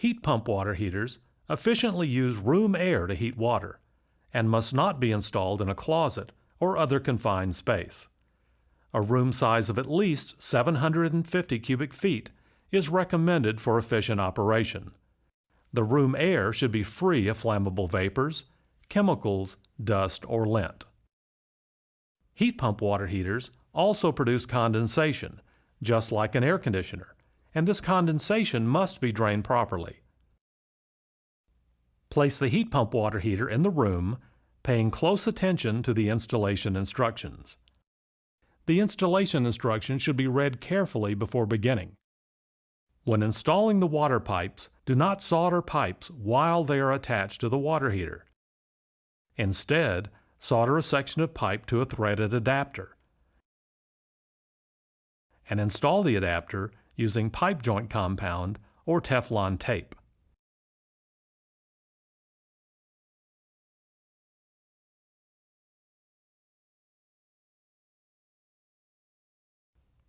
Heat pump water heaters efficiently use room air to heat water and must not be installed in a closet or other confined space. A room size of at least 750 cubic feet is recommended for efficient operation. The room air should be free of flammable vapors, chemicals, dust, or lint. Heat pump water heaters also produce condensation, just like an air conditioner, and this condensation must be drained properly. Place the heat pump water heater in the room, paying close attention to the installation instructions. The installation instructions should be read carefully before beginning. When installing the water pipes, do not solder pipes while they are attached to the water heater. Instead, solder a section of pipe to a threaded adapter and install the adapter using pipe joint compound or Teflon tape.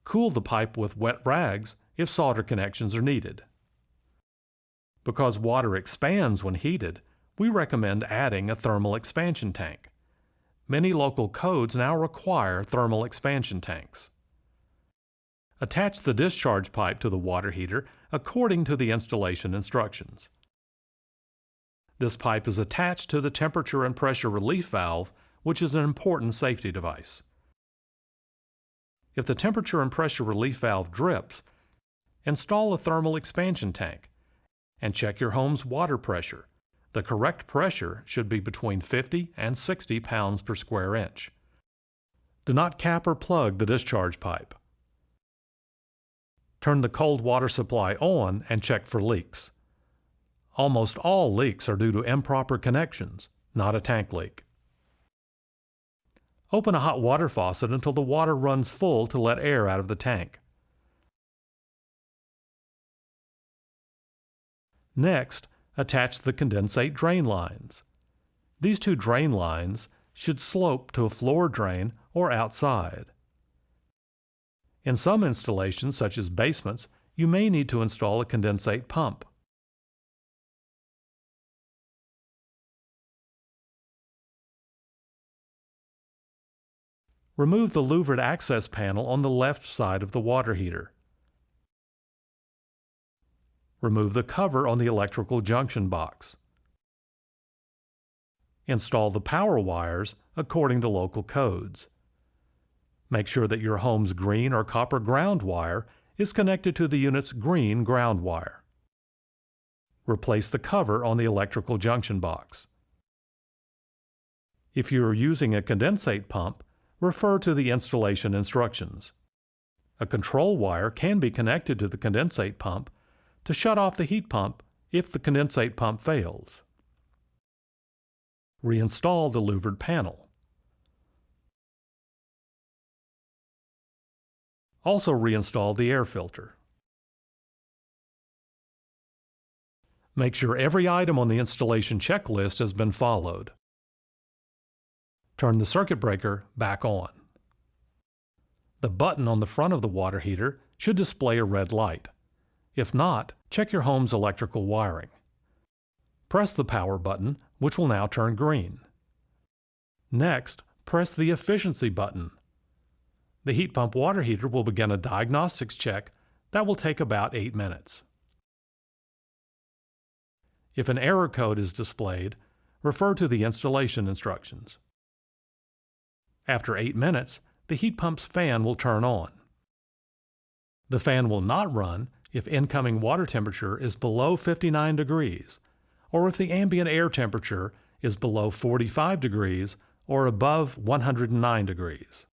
Cool the pipe with wet rags if solder connections are needed. Because water expands when heated, we recommend adding a thermal expansion tank. Many local codes now require thermal expansion tanks. Attach the discharge pipe to the water heater according to the installation instructions. This pipe is attached to the temperature and pressure relief valve, which is an important safety device. If the temperature and pressure relief valve drips, install a thermal expansion tank and check your home's water pressure. The correct pressure should be between 50 and 60 pounds per square inch. Do not cap or plug the discharge pipe. Turn the cold water supply on and check for leaks. Almost all leaks are due to improper connections, not a tank leak. Open a hot water faucet until the water runs full to let air out of the tank. Next, attach the condensate drain lines. These two drain lines should slope to a floor drain or outside. In some installations, such as basements, you may need to install a condensate pump. Remove the louvered access panel on the left side of the water heater. Remove the cover on the electrical junction box. Install the power wires according to local codes. Make sure that your home's green or copper ground wire is connected to the unit's green ground wire. Replace the cover on the electrical junction box. If you are using a condensate pump, refer to the installation instructions. A control wire can be connected to the condensate pump to shut off the heat pump if the condensate pump fails. Reinstall the louvered panel. Also reinstall the air filter. Make sure every item on the installation checklist has been followed. Turn the circuit breaker back on. The button on the front of the water heater should display a red light. If not, check your home's electrical wiring. Press the power button, which will now turn green. Next, press the efficiency button. The heat pump water heater will begin a diagnostics check that will take about 8 minutes. If an error code is displayed, refer to the installation instructions. After 8 minutes, the heat pump's fan will turn on. The fan will not run if incoming water temperature is below 59 degrees, or if the ambient air temperature is below 45 degrees or above 109 degrees.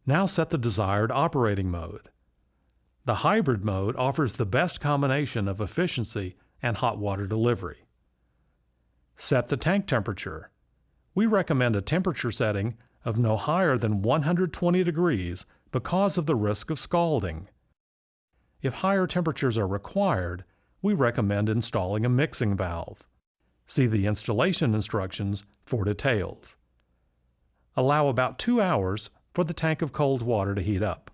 Now set the desired operating mode. The hybrid mode offers the best combination of efficiency and hot water delivery. Set the tank temperature. We recommend a temperature setting of no higher than 120 degrees because of the risk of scalding. If higher temperatures are required, we recommend installing a mixing valve. See the installation instructions for details. Allow about 2 hours for the tank of cold water to heat up.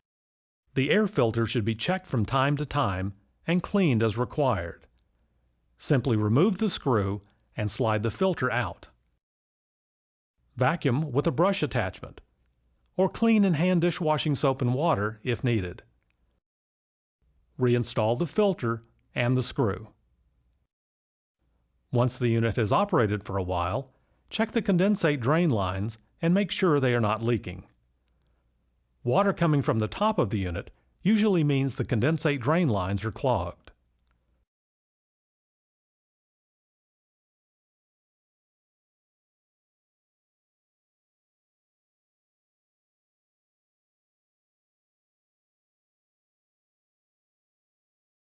The air filter should be checked from time to time and cleaned as required. Simply remove the screw and slide the filter out. Vacuum with a brush attachment, or clean in hand dishwashing soap and water if needed. Reinstall the filter and the screw. Once the unit has operated for a while, check the condensate drain lines and make sure they are not leaking. Water coming from the top of the unit usually means the condensate drain lines are clogged.